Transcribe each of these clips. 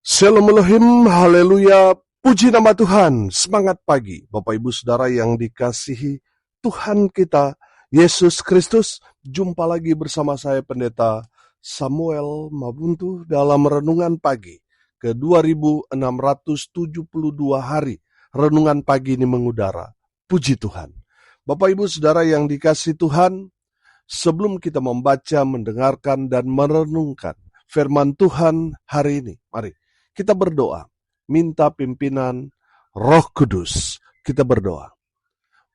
Shalom Elohim, haleluya, puji nama Tuhan, semangat pagi, Bapak Ibu Saudara yang dikasihi Tuhan kita, Yesus Kristus. Jumpa lagi bersama saya Pendeta Samuel Mabuntu dalam Renungan Pagi ke 2672 hari. Renungan pagi ini mengudara, puji Tuhan. Bapak Ibu Saudara yang dikasihi Tuhan, sebelum kita membaca, mendengarkan, dan merenungkan firman Tuhan hari ini, mari kita berdoa, minta pimpinan Roh Kudus. Kita berdoa.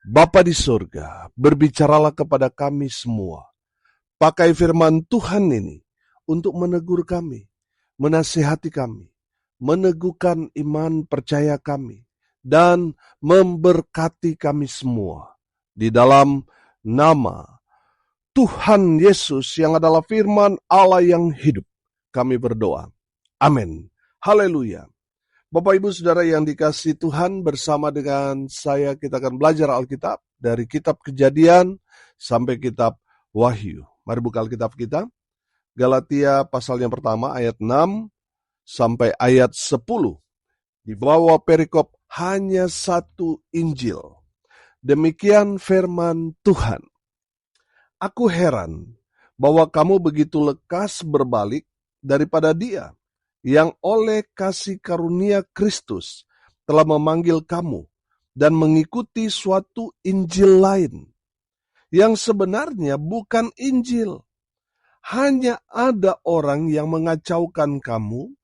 Bapa di surga, berbicaralah kepada kami semua. Pakai firman Tuhan ini untuk menegur kami, menasihati kami, meneguhkan iman percaya kami, dan memberkati kami semua. Di dalam nama Tuhan Yesus yang adalah firman Allah yang hidup, kami berdoa. Amin. Haleluya. Bapak Ibu Saudara yang dikasihi Tuhan, bersama dengan saya kita akan belajar Alkitab dari kitab Kejadian sampai kitab Wahyu. Mari buka Alkitab kita. Galatia pasal yang pertama ayat 6 sampai ayat 10. Di bawah perikop hanya satu Injil. Demikian firman Tuhan. Aku heran bahwa kamu begitu lekas berbalik daripada Dia yang oleh kasih karunia Kristus telah memanggil kamu dan mengikuti suatu Injil lain, yang sebenarnya bukan Injil. Hanya ada orang yang mengacaukan kamu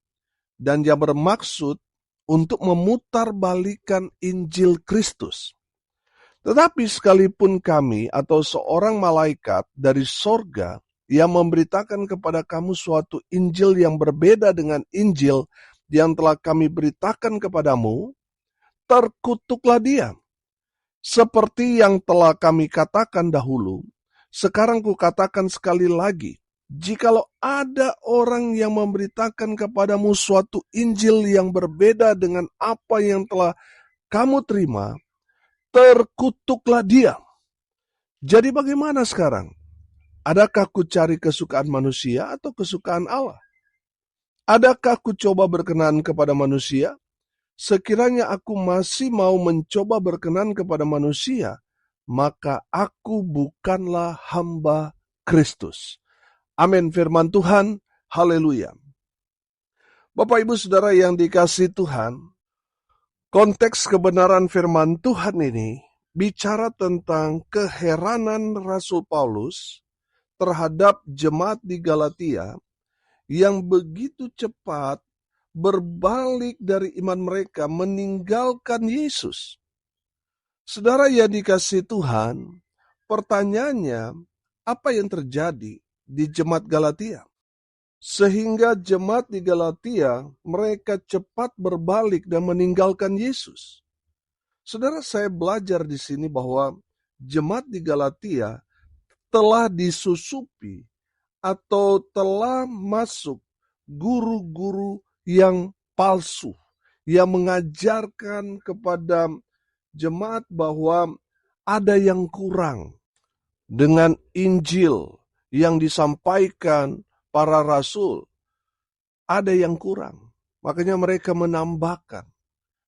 dan yang bermaksud untuk memutarbalikkan Injil Kristus. Tetapi sekalipun kami atau seorang malaikat dari sorga yang memberitakan kepada kamu suatu Injil yang berbeda dengan Injil yang telah kami beritakan kepadamu, terkutuklah dia. Seperti yang telah kami katakan dahulu, sekarang kukatakan sekali lagi, jikalau ada orang yang memberitakan kepadamu suatu Injil yang berbeda dengan apa yang telah kamu terima, terkutuklah dia. Jadi bagaimana sekarang? Adakah ku cari kesukaan manusia atau kesukaan Allah? Adakah ku coba berkenan kepada manusia? Sekiranya aku masih mau mencoba berkenan kepada manusia, maka aku bukanlah hamba Kristus. Amin, firman Tuhan. Haleluya. Bapak Ibu Saudara yang dikasihi Tuhan, konteks kebenaran firman Tuhan ini bicara tentang keheranan Rasul Paulus terhadap jemaat di Galatia yang begitu cepat berbalik dari iman mereka, meninggalkan Yesus. Saudara yang dikasihi Tuhan, pertanyaannya, apa yang terjadi di jemaat Galatia? Sehingga jemaat di Galatia, mereka cepat berbalik dan meninggalkan Yesus. Saudara, saya belajar di sini bahwa jemaat di Galatia telah disusupi atau telah masuk guru-guru yang palsu, yang mengajarkan kepada jemaat bahwa ada yang kurang dengan Injil yang disampaikan para rasul. Ada yang kurang, makanya mereka menambahkan.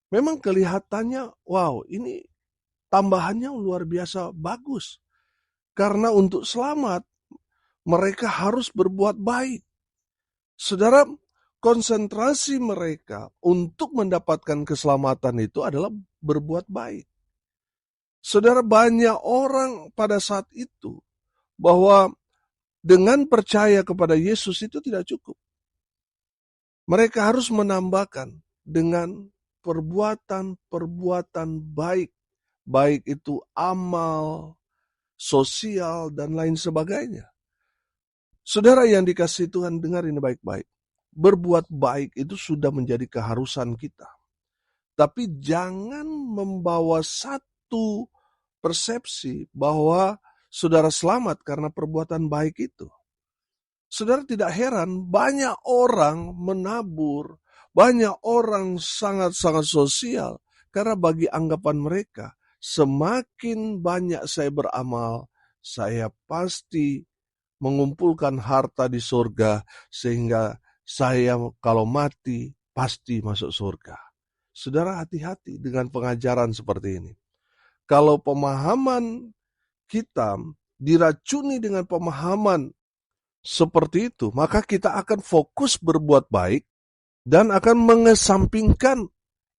Memang kelihatannya, wow, ini tambahannya luar biasa bagus. Karena untuk selamat, mereka harus berbuat baik. Saudara, konsentrasi mereka untuk mendapatkan keselamatan itu adalah berbuat baik. Saudara, banyak orang pada saat itu bahwa dengan percaya kepada Yesus itu tidak cukup. Mereka harus menambahkan dengan perbuatan-perbuatan baik. Baik itu amal, sosial, dan lain sebagainya. Saudara yang dikasihi Tuhan, dengar ini baik-baik. Berbuat baik itu sudah menjadi keharusan kita. Tapi jangan membawa satu persepsi bahwa saudara selamat karena perbuatan baik itu. Saudara tidak heran, banyak orang menabur, banyak orang sangat-sangat sosial. Karena bagi anggapan mereka, semakin banyak saya beramal, saya pasti mengumpulkan harta di surga, sehingga saya kalau mati pasti masuk surga. Saudara, hati-hati dengan pengajaran seperti ini. Kalau pemahaman kita diracuni dengan pemahaman seperti itu, maka kita akan fokus berbuat baik dan akan mengesampingkan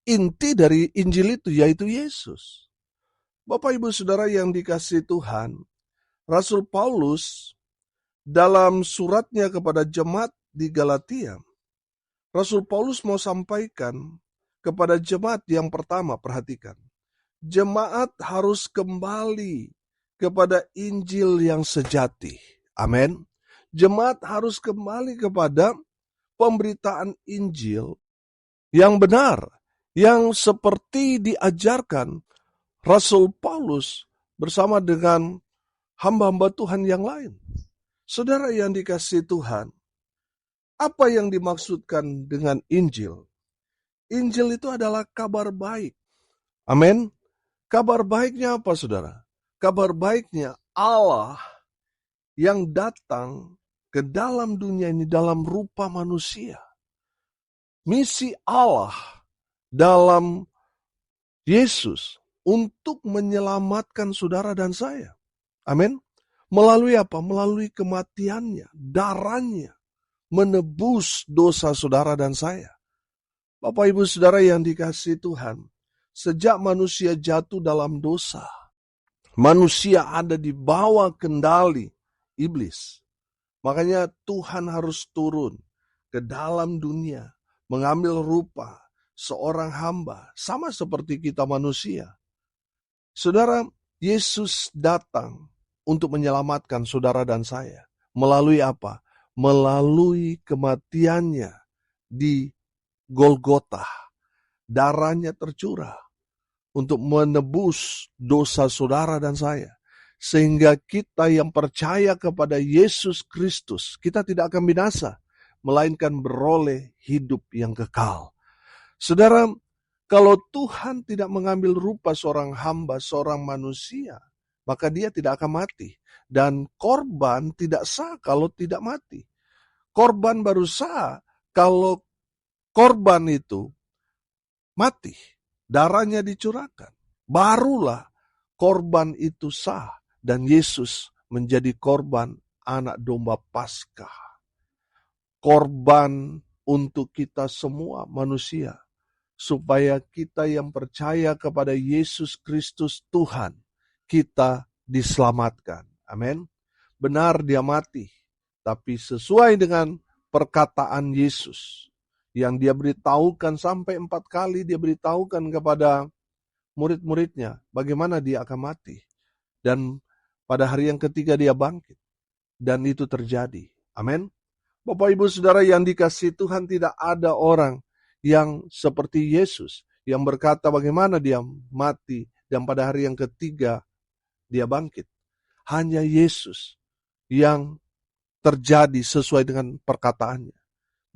inti dari Injil itu, yaitu Yesus. Bapak Ibu Saudara yang dikasihi Tuhan, Rasul Paulus dalam suratnya kepada jemaat di Galatia, Rasul Paulus mau sampaikan kepada jemaat yang pertama, perhatikan. Jemaat harus kembali kepada Injil yang sejati. Amin. Jemaat harus kembali kepada pemberitaan Injil yang benar, yang seperti diajarkan Rasul Paulus bersama dengan hamba-hamba Tuhan yang lain. Saudara yang dikasihi Tuhan, apa yang dimaksudkan dengan Injil? Injil itu adalah kabar baik. Amin. Kabar baiknya apa, saudara? Kabar baiknya Allah yang datang ke dalam dunia ini dalam rupa manusia. Misi Allah dalam Yesus untuk menyelamatkan saudara dan saya. Amin. Melalui apa? Melalui kematiannya, darahnya, menebus dosa saudara dan saya. Bapak Ibu Saudara yang dikasihi Tuhan, sejak manusia jatuh dalam dosa, manusia ada di bawah kendali iblis. Makanya Tuhan harus turun ke dalam dunia, mengambil rupa seorang hamba, sama seperti kita manusia. Saudara, Yesus datang untuk menyelamatkan saudara dan saya. Melalui apa? Melalui kematiannya di Golgota. Darahnya tercurah untuk menebus dosa saudara dan saya. Sehingga kita yang percaya kepada Yesus Kristus, kita tidak akan binasa, melainkan beroleh hidup yang kekal. Saudara, kalau Tuhan tidak mengambil rupa seorang hamba, seorang manusia, maka dia tidak akan mati. Dan korban tidak sah kalau tidak mati. Korban baru sah kalau korban itu mati, darahnya dicurahkan. Barulah korban itu sah dan Yesus menjadi korban anak domba Paskah. Korban untuk kita semua manusia. Supaya kita yang percaya kepada Yesus Kristus Tuhan, kita diselamatkan. Amin. Benar dia mati, tapi sesuai dengan perkataan Yesus yang dia beritahukan sampai 4 kali, dia beritahukan kepada murid-muridnya bagaimana dia akan mati. Dan pada hari yang ketiga dia bangkit. Dan itu terjadi. Amin. Bapak Ibu Saudara yang dikasihi Tuhan, tidak ada orang yang seperti Yesus yang berkata bagaimana dia mati dan pada hari yang ketiga dia bangkit. Hanya Yesus yang terjadi sesuai dengan perkataannya.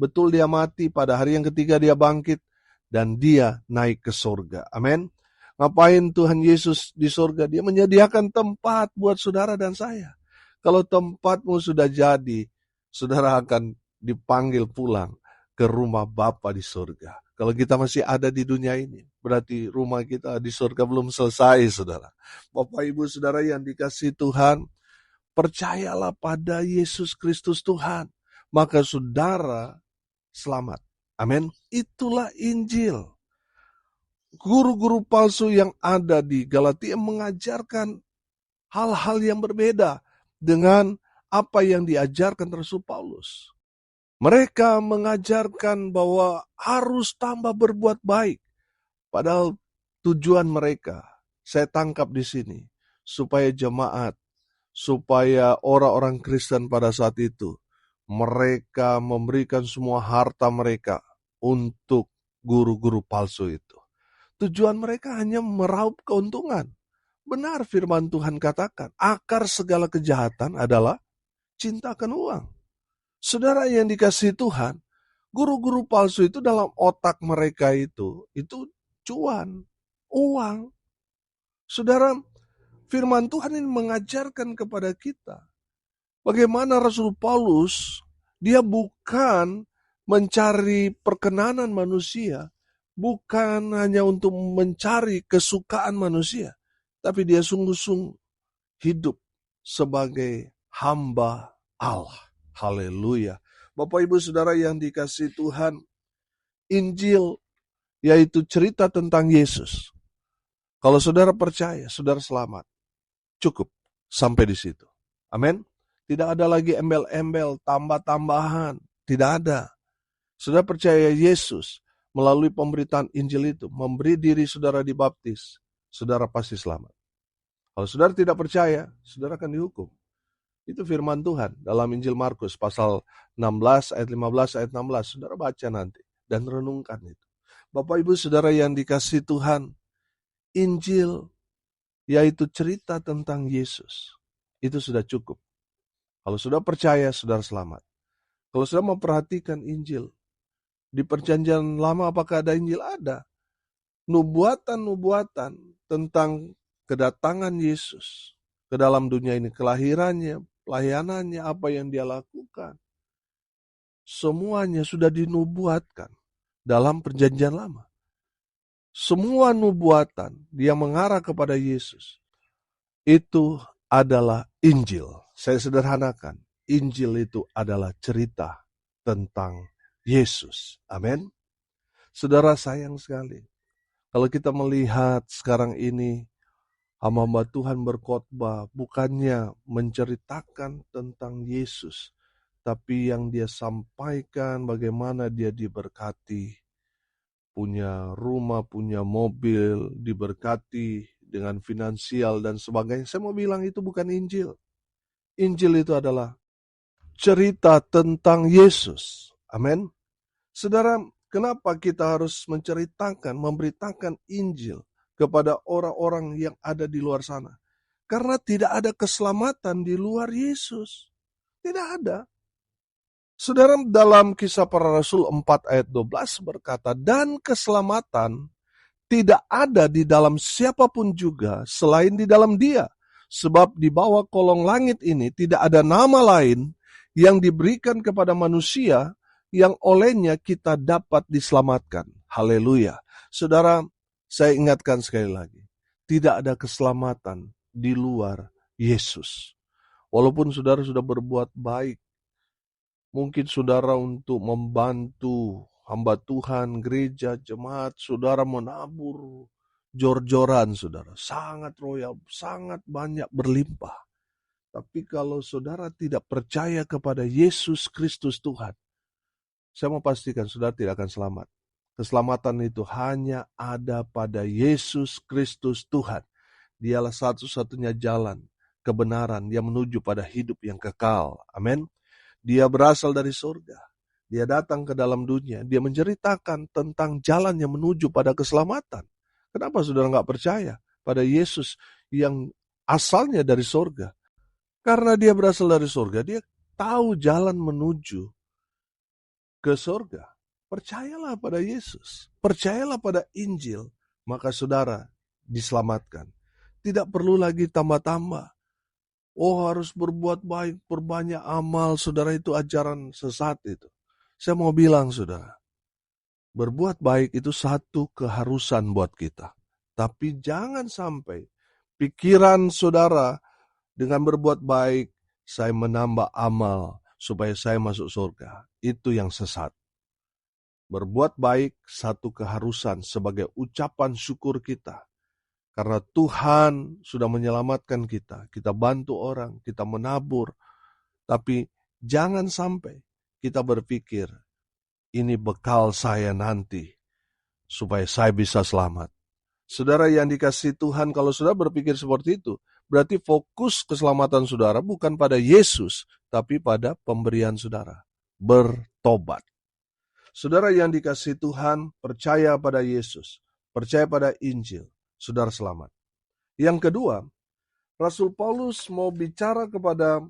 Betul dia mati, pada hari yang ketiga dia bangkit dan dia naik ke surga. Amin. Ngapain Tuhan Yesus di surga? Dia menyediakan tempat buat saudara dan saya. Kalau tempatmu sudah jadi, saudara akan dipanggil pulang ke rumah Bapa di surga. Kalau kita masih ada di dunia ini, berarti rumah kita di surga belum selesai, saudara. Bapak Ibu Saudara yang dikasihi Tuhan, percayalah pada Yesus Kristus Tuhan, maka saudara selamat. Amin. Itulah Injil. Guru-guru palsu yang ada di Galatia mengajarkan hal-hal yang berbeda dengan apa yang diajarkan Rasul Paulus. Mereka mengajarkan bahwa harus tambah berbuat baik. Padahal tujuan mereka, saya tangkap di sini, supaya jemaat, supaya orang-orang Kristen pada saat itu, mereka memberikan semua harta mereka untuk guru-guru palsu itu. Tujuan mereka hanya meraup keuntungan. Benar firman Tuhan katakan, akar segala kejahatan adalah cinta akan uang. Saudara yang dikasihi Tuhan, guru-guru palsu itu dalam otak mereka itu cuan, uang. Saudara, firman Tuhan ini mengajarkan kepada kita bagaimana Rasul Paulus, dia bukan mencari perkenanan manusia, bukan hanya untuk mencari kesukaan manusia, tapi dia sungguh-sungguh hidup sebagai hamba Allah. Haleluya. Bapak Ibu Saudara yang dikasihi Tuhan, Injil yaitu cerita tentang Yesus. Kalau saudara percaya, saudara selamat. Cukup sampai di situ. Amin. Tidak ada lagi embel-embel, tambah-tambahan. Tidak ada. Saudara percaya Yesus melalui pemberitaan Injil itu, memberi diri saudara dibaptis, saudara pasti selamat. Kalau saudara tidak percaya, saudara akan dihukum. Itu firman Tuhan dalam Injil Markus pasal 16 ayat 15 ayat 16. Saudara baca nanti dan renungkan itu. Bapak Ibu Saudara yang dikasihi Tuhan, Injil yaitu cerita tentang Yesus. Itu sudah cukup. Kalau sudah percaya, saudara selamat. Kalau sudah memperhatikan Injil, di perjanjian lama apakah ada Injil? Ada. Nubuatan-nubuatan tentang kedatangan Yesus ke dalam dunia ini, kelahirannya, pelayanannya, apa yang dia lakukan. Semuanya sudah dinubuatkan dalam perjanjian lama. Semua nubuatan dia mengarah kepada Yesus. Itu adalah Injil. Saya sederhanakan. Injil itu adalah cerita tentang Yesus. Amin. Saudara sayang sekali. Kalau kita melihat sekarang ini, hamba Tuhan berkhotbah bukannya menceritakan tentang Yesus, tapi yang dia sampaikan bagaimana dia diberkati, punya rumah, punya mobil, diberkati dengan finansial dan sebagainya. Saya mau bilang itu bukan Injil. Injil itu adalah cerita tentang Yesus. Amin. Saudara, kenapa kita harus menceritakan, memberitakan Injil kepada orang-orang yang ada di luar sana? Karena tidak ada keselamatan di luar Yesus. Tidak ada. Saudara, dalam Kisah Para Rasul 4 ayat 12 berkata, dan keselamatan tidak ada di dalam siapapun juga selain di dalam Dia. Sebab di bawah kolong langit ini tidak ada nama lain yang diberikan kepada manusia yang olehnya kita dapat diselamatkan. Haleluya. Saudara, saya ingatkan sekali lagi. Tidak ada keselamatan di luar Yesus. Walaupun saudara sudah berbuat baik, mungkin saudara untuk membantu hamba Tuhan, gereja, jemaat, saudara menabur jor-joran saudara. Sangat royal, sangat banyak berlimpah. Tapi kalau saudara tidak percaya kepada Yesus Kristus Tuhan, saya mau pastikan saudara tidak akan selamat. Keselamatan itu hanya ada pada Yesus Kristus Tuhan. Dialah satu-satunya jalan, kebenaran yang menuju pada hidup yang kekal. Amin. Dia berasal dari surga. Dia datang ke dalam dunia. Dia menceritakan tentang jalan yang menuju pada keselamatan. Kenapa saudara nggak percaya pada Yesus yang asalnya dari surga? Karena dia berasal dari surga, dia tahu jalan menuju ke surga. Percayalah pada Yesus. Percayalah pada Injil. Maka saudara diselamatkan. Tidak perlu lagi tambah-tambah. Oh, harus berbuat baik, berbanyak amal. Saudara, itu ajaran sesat itu. Saya mau bilang saudara, berbuat baik itu satu keharusan buat kita. Tapi jangan sampai pikiran saudara dengan berbuat baik, saya menambah amal supaya saya masuk surga. Itu yang sesat. Berbuat baik satu keharusan sebagai ucapan syukur kita. Karena Tuhan sudah menyelamatkan kita. Kita bantu orang, kita menabur. Tapi jangan sampai kita berpikir, ini bekal saya nanti supaya saya bisa selamat. Saudara yang dikasihi Tuhan, kalau saudara berpikir seperti itu, berarti fokus keselamatan saudara bukan pada Yesus, tapi pada pemberian saudara. Bertobat. Saudara yang dikasihi Tuhan, percaya pada Yesus, percaya pada Injil, saudara selamat. Yang kedua, Rasul Paulus mau bicara kepada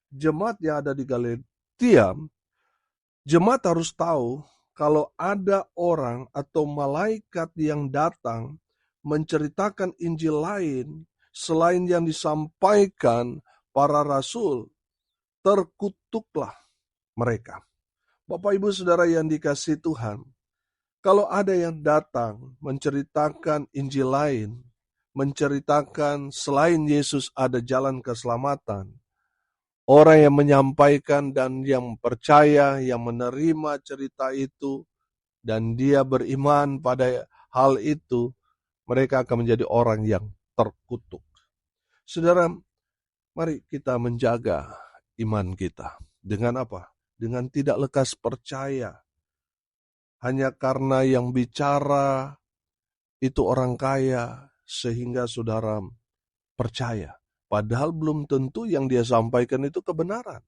jemaat yang ada di Galatia. Jemaat harus tahu kalau ada orang atau malaikat yang datang menceritakan Injil lain selain yang disampaikan para rasul, terkutuklah mereka. Bapak Ibu Saudara yang dikasihi Tuhan, kalau ada yang datang menceritakan Injil lain, menceritakan selain Yesus ada jalan keselamatan, orang yang menyampaikan dan yang percaya, yang menerima cerita itu, dan dia beriman pada hal itu, mereka akan menjadi orang yang terkutuk. Saudara, mari kita menjaga iman kita. Dengan apa? Dengan tidak lekas percaya. Hanya karena yang bicara itu orang kaya, sehingga saudara percaya. Padahal belum tentu yang dia sampaikan itu kebenaran.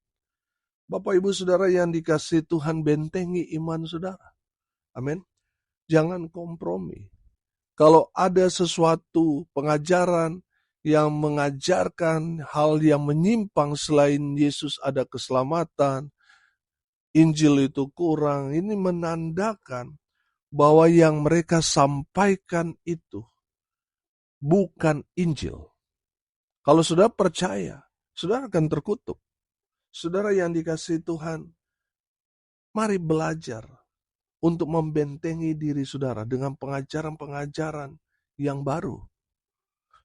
Bapak Ibu Saudara yang dikasihi Tuhan, bentengi iman saudara. Amin. Jangan kompromi. Kalau ada sesuatu pengajaran yang mengajarkan hal yang menyimpang selain Yesus ada keselamatan, Injil itu kurang, ini menandakan bahwa yang mereka sampaikan itu bukan Injil. Kalau sudah percaya, saudara akan terkutuk. Saudara yang dikasihi Tuhan, mari belajar untuk membentengi diri saudara dengan pengajaran-pengajaran yang baru.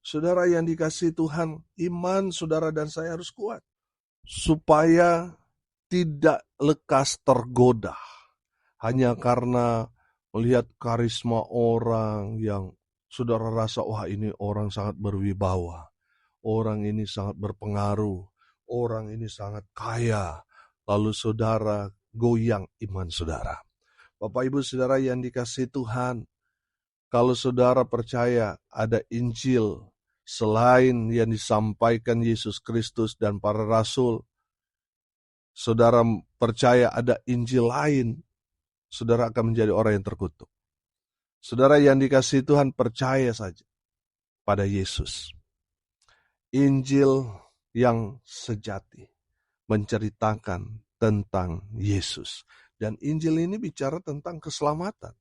Saudara yang dikasihi Tuhan, iman saudara dan saya harus kuat, supaya tidak lekas tergoda hanya karena melihat karisma orang yang saudara rasa, wah ini orang sangat berwibawa, orang ini sangat berpengaruh, orang ini sangat kaya, lalu saudara goyang iman saudara. Bapak Ibu Saudara yang dikasihi Tuhan, kalau saudara percaya ada Injil selain yang disampaikan Yesus Kristus dan para rasul, saudara percaya ada Injil lain, saudara akan menjadi orang yang terkutuk. Saudara yang dikasihi Tuhan, percaya saja pada Yesus. Injil yang sejati menceritakan tentang Yesus. Dan Injil ini bicara tentang keselamatan.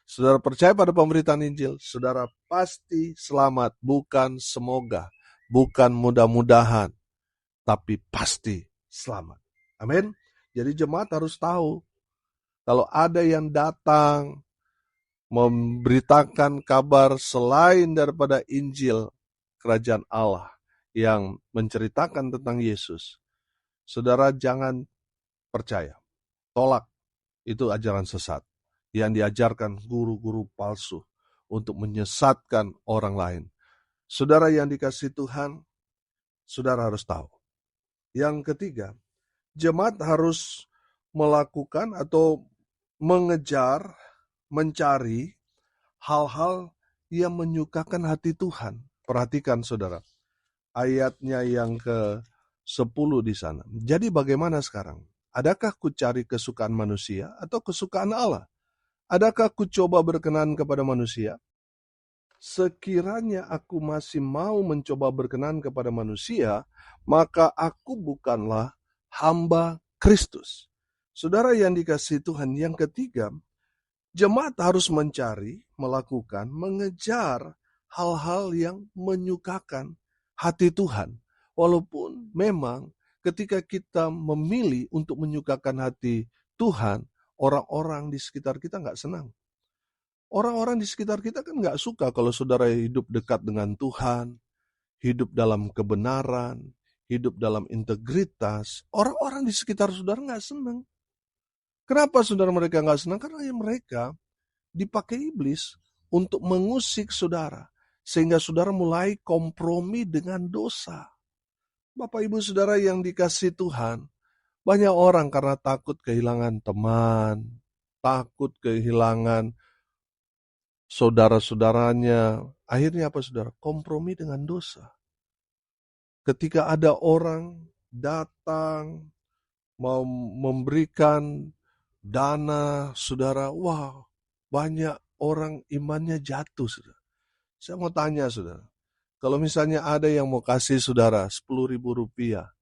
Saudara percaya pada pemberitaan Injil, saudara pasti selamat, bukan semoga, bukan mudah-mudahan, tapi pasti selamat. Amin. Jadi jemaat harus tahu, kalau ada yang datang memberitakan kabar selain daripada Injil Kerajaan Allah yang menceritakan tentang Yesus, saudara jangan percaya, tolak, itu ajaran sesat yang diajarkan guru-guru palsu untuk menyesatkan orang lain. Saudara yang dikasihi Tuhan, saudara harus tahu. Yang ketiga, jemaat harus melakukan atau mengejar, mencari hal-hal yang menyukakan hati Tuhan. Perhatikan saudara, ayatnya yang ke-10 di sana. Jadi bagaimana sekarang? Adakah ku cari kesukaan manusia atau kesukaan Allah? Adakah ku coba berkenan kepada manusia? Sekiranya aku masih mau mencoba berkenan kepada manusia, maka aku bukanlah hamba Kristus. Saudara yang dikasihi Tuhan, yang ketiga, jemaat harus mencari, melakukan, mengejar hal-hal yang menyukakan hati Tuhan. Walaupun memang ketika kita memilih untuk menyukakan hati Tuhan, orang-orang di sekitar kita nggak senang. Orang-orang di sekitar kita kan nggak suka kalau saudara hidup dekat dengan Tuhan, hidup dalam kebenaran, hidup dalam integritas. Orang-orang di sekitar saudara nggak senang. Kenapa saudara mereka nggak senang? Karena mereka dipakai iblis untuk mengusik saudara, sehingga saudara mulai kompromi dengan dosa. Bapak Ibu Saudara yang dikasihi Tuhan, banyak orang karena takut kehilangan teman, takut kehilangan saudara-saudaranya, akhirnya apa saudara? Kompromi dengan dosa. Ketika ada orang datang mau memberikan dana saudara, wah banyak orang imannya jatuh saudara. Saya mau tanya saudara, kalau misalnya ada yang mau kasih saudara 10.000 rupiah,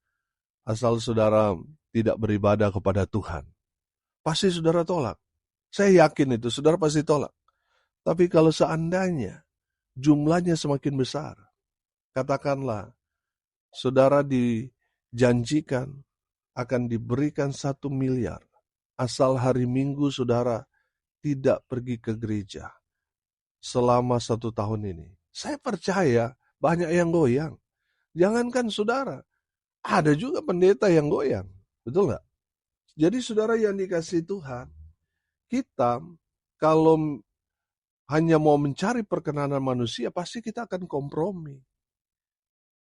asal saudara tidak beribadah kepada Tuhan, pasti saudara tolak. Saya yakin itu, saudara pasti tolak. Tapi kalau seandainya jumlahnya semakin besar, katakanlah saudara dijanjikan akan diberikan 1 miliar. asal hari Minggu saudara tidak pergi ke gereja selama 1 tahun ini. Saya percaya banyak yang goyang. Jangankan saudara, ada juga pendeta yang goyang. Betul nggak? Jadi saudara yang dikasihi Tuhan, kita kalau hanya mau mencari perkenanan manusia, pasti kita akan kompromi.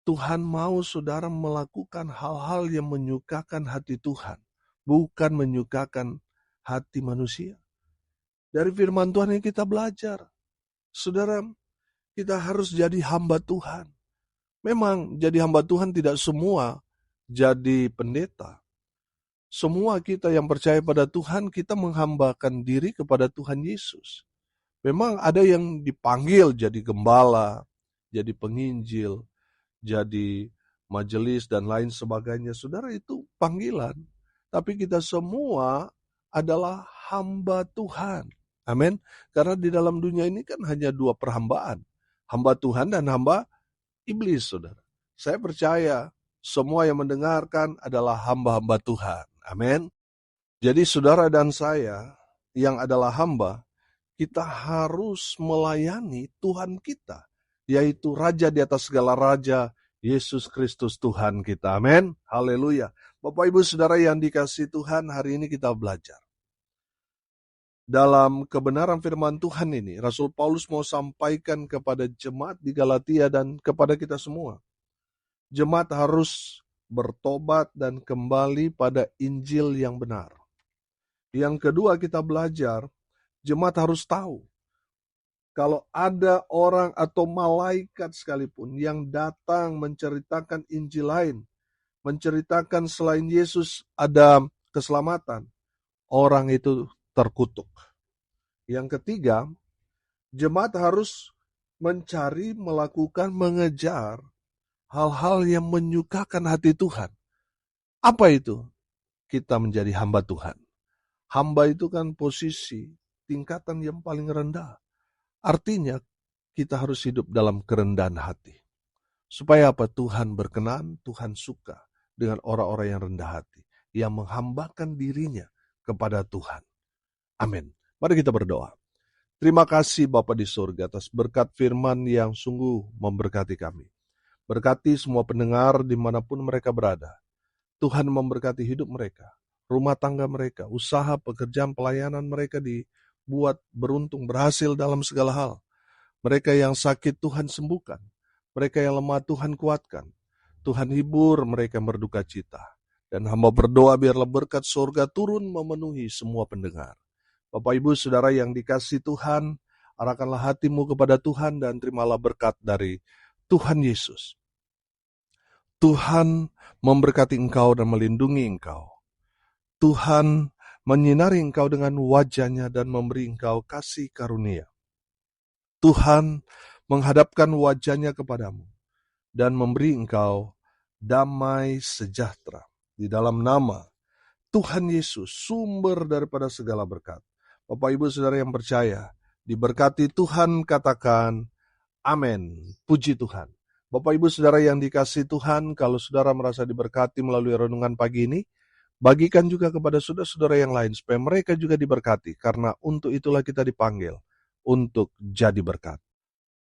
Tuhan mau saudara melakukan hal-hal yang menyukakan hati Tuhan, bukan menyukakan hati manusia. Dari firman Tuhan yang kita belajar, saudara, kita harus jadi hamba Tuhan. Memang jadi hamba Tuhan tidak semua jadi pendeta. Semua kita yang percaya pada Tuhan, kita menghambakan diri kepada Tuhan Yesus. Memang ada yang dipanggil jadi gembala, jadi penginjil, jadi majelis dan lain sebagainya. Saudara, itu panggilan. Tapi kita semua adalah hamba Tuhan. Amin. Karena di dalam dunia ini kan hanya 2 perhambaan. Hamba Tuhan dan hamba iblis, saudara. Saya percaya semua yang mendengarkan adalah hamba-hamba Tuhan. Amin. Jadi saudara dan saya yang adalah hamba, kita harus melayani Tuhan kita, yaitu Raja di atas segala raja, Yesus Kristus Tuhan kita. Amin. Haleluya. Bapak Ibu Saudara yang dikasihi Tuhan, hari ini kita belajar. Dalam kebenaran firman Tuhan ini, Rasul Paulus mau sampaikan kepada jemaat di Galatia dan kepada kita semua. Jemaat harus bertobat dan kembali pada Injil yang benar. Yang kedua kita belajar, jemaat harus tahu kalau ada orang atau malaikat sekalipun yang datang menceritakan Injil lain, menceritakan selain Yesus ada keselamatan, orang itu terkutuk. Yang ketiga, jemaat harus mencari, melakukan, mengejar hal-hal yang menyukakan hati Tuhan. Apa itu? Kita menjadi hamba Tuhan. Hamba itu kan posisi, tingkatan yang paling rendah. Artinya, kita harus hidup dalam kerendahan hati. Supaya apa? Tuhan berkenan, Tuhan suka dengan orang-orang yang rendah hati, yang menghambakan dirinya kepada Tuhan. Amin. Mari kita berdoa. Terima kasih Bapa di surga atas berkat firman yang sungguh memberkati kami. Berkati semua pendengar dimanapun mereka berada. Tuhan memberkati hidup mereka, rumah tangga mereka, usaha, pekerjaan, pelayanan mereka dibuat beruntung, berhasil dalam segala hal. Mereka yang sakit Tuhan sembuhkan. Mereka yang lemah Tuhan kuatkan. Tuhan hibur mereka berduka cita. Dan hamba berdoa biarlah berkat surga turun memenuhi semua pendengar. Bapak Ibu Saudara yang dikasihi Tuhan, arahkanlah hatimu kepada Tuhan dan terimalah berkat dari Tuhan Yesus. Tuhan memberkati engkau dan melindungi engkau. Tuhan menyinari engkau dengan wajah-Nya dan memberi engkau kasih karunia. Tuhan menghadapkan wajah-Nya kepadamu dan memberi engkau damai sejahtera. Di dalam nama Tuhan Yesus, sumber daripada segala berkat. Bapak Ibu Saudara yang percaya, diberkati Tuhan, katakan amin. Puji Tuhan. Bapak Ibu Saudara yang dikasihi Tuhan, kalau saudara merasa diberkati melalui renungan pagi ini, bagikan juga kepada saudara-saudara yang lain supaya mereka juga diberkati, karena untuk itulah kita dipanggil untuk jadi berkat.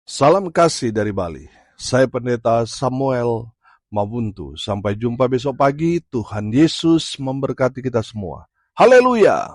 Salam kasih dari Bali. Saya Pendeta Samuel Mabuntu. Sampai jumpa besok pagi. Tuhan Yesus memberkati kita semua. Haleluya.